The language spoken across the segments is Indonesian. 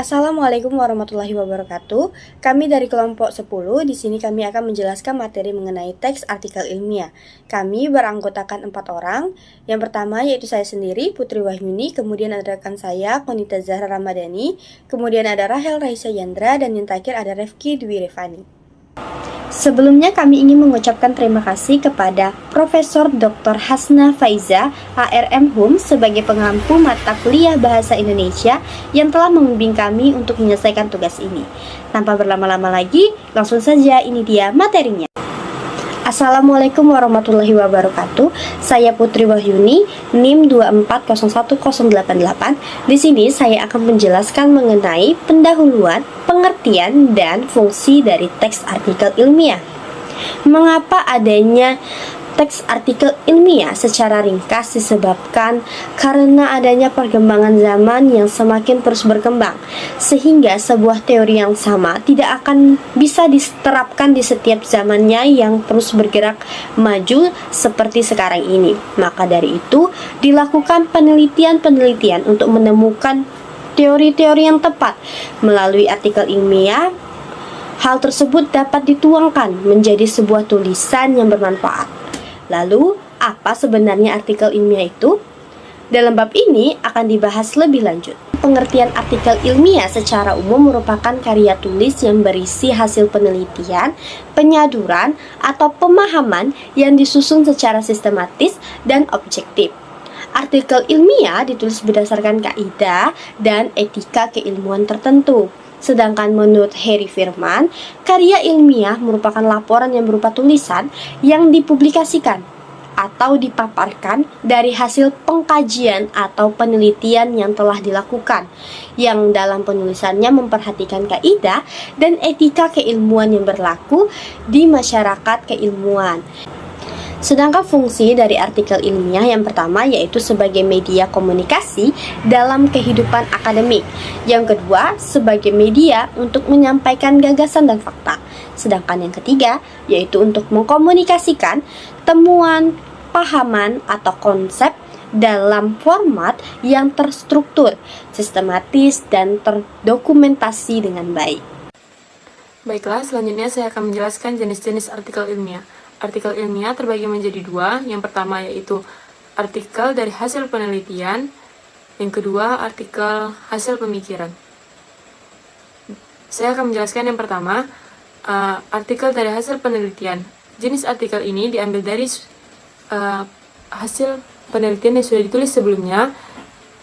Assalamualaikum warahmatullahi wabarakatuh. Kami dari kelompok 10, di sini kami akan menjelaskan materi mengenai teks artikel ilmiah. Kami beranggotakan 4 orang. Yang pertama yaitu saya sendiri, Putri Wahyuni, kemudian ada rekan saya, Konita Zahra Ramadhani, kemudian ada Rahel Raisa Yandra, dan yang terakhir ada Refki Dwi Revani. Sebelumnya kami ingin mengucapkan terima kasih kepada Profesor Dr. Hasna Faiza, ARM HUM sebagai pengampu mata kuliah Bahasa Indonesia yang telah membimbing kami untuk menyelesaikan tugas ini. Tanpa berlama-lama lagi, langsung saja ini dia materinya. Assalamualaikum warahmatullahi wabarakatuh. Saya Putri Wahyuni, NIM 2401088. Di sini saya akan menjelaskan mengenai pendahuluan, pengertian, dan fungsi dari teks artikel ilmiah. Mengapa adanya teks artikel ilmiah secara ringkas disebabkan karena adanya perkembangan zaman yang semakin terus berkembang, sehingga sebuah teori yang sama tidak akan bisa diterapkan di setiap zamannya yang terus bergerak maju seperti sekarang ini. Maka dari itu dilakukan penelitian-penelitian untuk menemukan teori-teori yang tepat. Melalui artikel ilmiah, hal tersebut dapat dituangkan menjadi sebuah tulisan yang bermanfaat. Lalu, apa sebenarnya artikel ilmiah itu? Dalam bab ini akan dibahas lebih lanjut. Pengertian artikel ilmiah secara umum merupakan karya tulis yang berisi hasil penelitian, penyaduran, atau pemahaman yang disusun secara sistematis dan objektif. Artikel ilmiah ditulis berdasarkan kaidah dan etika keilmuan tertentu. Sedangkan menurut Harry Firman, karya ilmiah merupakan laporan yang berupa tulisan yang dipublikasikan atau dipaparkan dari hasil pengkajian atau penelitian yang telah dilakukan, yang dalam penulisannya memperhatikan kaidah dan etika keilmuan yang berlaku di masyarakat keilmuan. Sedangkan fungsi dari artikel ilmiah yang pertama yaitu sebagai media komunikasi dalam kehidupan akademik. Yang kedua, sebagai media untuk menyampaikan gagasan dan fakta. Sedangkan yang ketiga yaitu untuk mengkomunikasikan temuan, pahaman, atau konsep dalam format yang terstruktur, sistematis, dan terdokumentasi dengan baik. Baiklah, selanjutnya saya akan menjelaskan jenis-jenis artikel ilmiah. Artikel ilmiah terbagi menjadi dua. Yang pertama yaitu artikel dari hasil penelitian. Yang kedua, artikel hasil pemikiran. Saya akan menjelaskan yang pertama, artikel dari hasil penelitian. Jenis artikel ini diambil dari hasil penelitian yang sudah ditulis sebelumnya.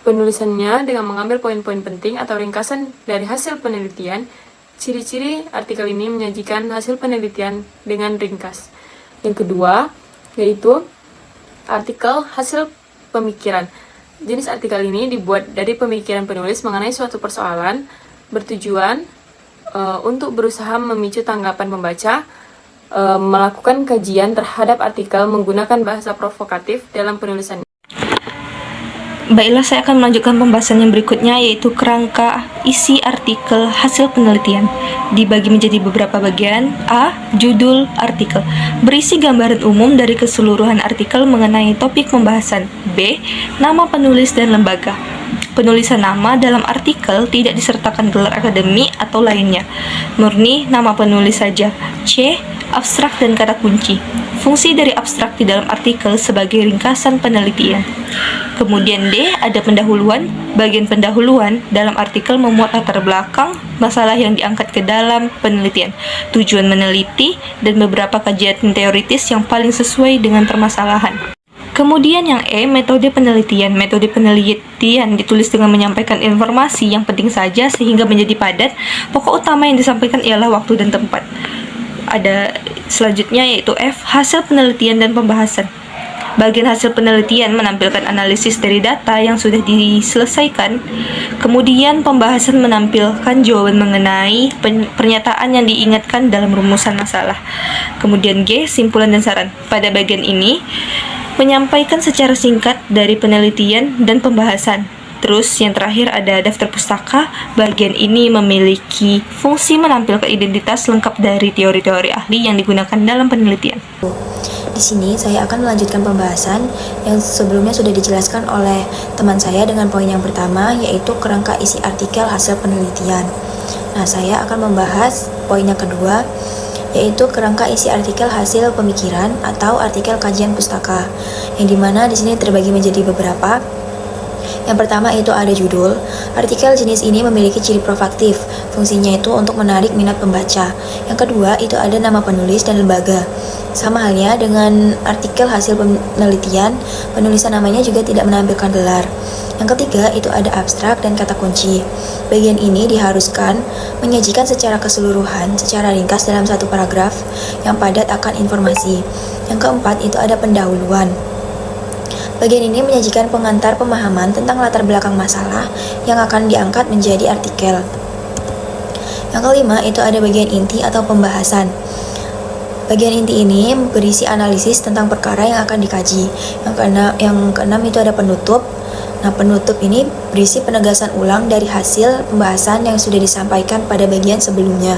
Penulisannya dengan mengambil poin-poin penting atau ringkasan dari hasil penelitian. Ciri-ciri artikel ini menyajikan hasil penelitian dengan ringkas. Yang kedua, yaitu artikel hasil pemikiran. Jenis artikel ini dibuat dari pemikiran penulis mengenai suatu persoalan, bertujuan untuk berusaha memicu tanggapan pembaca, melakukan kajian terhadap artikel menggunakan bahasa provokatif dalam penulisannya. Baiklah, saya akan melanjutkan pembahasan yang berikutnya, yaitu kerangka isi artikel hasil penelitian. Dibagi menjadi beberapa bagian. A. Judul artikel, berisi gambaran umum dari keseluruhan artikel mengenai topik pembahasan. B. Nama penulis dan lembaga. Penulisan nama dalam artikel tidak disertakan gelar akademik atau lainnya, murni nama penulis saja. C. Abstrak dan kata kunci. Fungsi dari abstrak di dalam artikel sebagai ringkasan penelitian. Kemudian D. Ada pendahuluan. Bagian pendahuluan dalam artikel memuat latar belakang masalah yang diangkat ke dalam penelitian, tujuan meneliti, dan beberapa kajian teoritis yang paling sesuai dengan permasalahan. Kemudian yang E, metode penelitian. Metode penelitian ditulis dengan menyampaikan informasi yang penting saja sehingga menjadi padat. Pokok utama yang disampaikan ialah waktu dan tempat. Ada selanjutnya yaitu F, hasil penelitian dan pembahasan. Bagian hasil penelitian menampilkan analisis dari data yang sudah diselesaikan. Kemudian pembahasan menampilkan jawaban mengenai pernyataan yang diingatkan dalam rumusan masalah. Kemudian G, simpulan dan saran. Pada bagian ini menyampaikan secara singkat dari penelitian dan pembahasan. Terus yang terakhir ada daftar pustaka. Bagian ini memiliki fungsi menampilkan identitas lengkap dari teori-teori ahli yang digunakan dalam penelitian. Di sini saya akan melanjutkan pembahasan yang sebelumnya sudah dijelaskan oleh teman saya dengan poin yang pertama, yaitu kerangka isi artikel hasil penelitian. Nah, saya akan membahas poin yang kedua, yaitu kerangka isi artikel hasil pemikiran atau artikel kajian pustaka, yang dimana di sini terbagi menjadi beberapa. Yang pertama itu ada judul. Artikel jenis ini memiliki ciri provokatif, fungsinya itu untuk menarik minat pembaca. Yang kedua itu ada nama penulis dan lembaga. Sama halnya dengan artikel hasil penelitian, penulisan namanya juga tidak menampilkan gelar. Yang ketiga itu ada abstrak dan kata kunci. Bagian ini diharuskan menyajikan secara keseluruhan, secara ringkas dalam satu paragraf yang padat akan informasi. Yang keempat itu ada pendahuluan. Bagian ini menyajikan pengantar pemahaman tentang latar belakang masalah yang akan diangkat menjadi artikel. Yang kelima itu ada bagian inti atau pembahasan. Bagian inti ini berisi analisis tentang perkara yang akan dikaji. Yang keenam itu ada penutup. Nah, penutup ini berisi penegasan ulang dari hasil pembahasan yang sudah disampaikan pada bagian sebelumnya.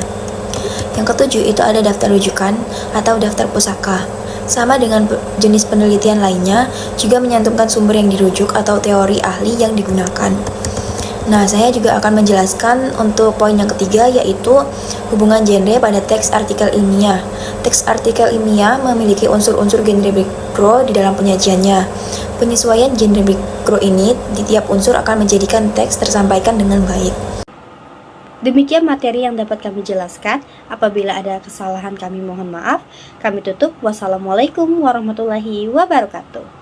Yang ketujuh itu ada daftar rujukan atau daftar pusaka. Sama dengan jenis penelitian lainnya, juga menyantumkan sumber yang dirujuk atau teori ahli yang digunakan. Nah, saya juga akan menjelaskan untuk poin yang ketiga, yaitu hubungan genre pada teks artikel ilmiah. Teks artikel ilmiah memiliki unsur-unsur genre mikro di dalam penyajiannya. Penyesuaian genre mikro ini di tiap unsur akan menjadikan teks tersampaikan dengan baik. Demikian materi yang dapat kami jelaskan. Apabila ada kesalahan kami mohon maaf. Kami tutup. Wassalamualaikum warahmatullahi wabarakatuh.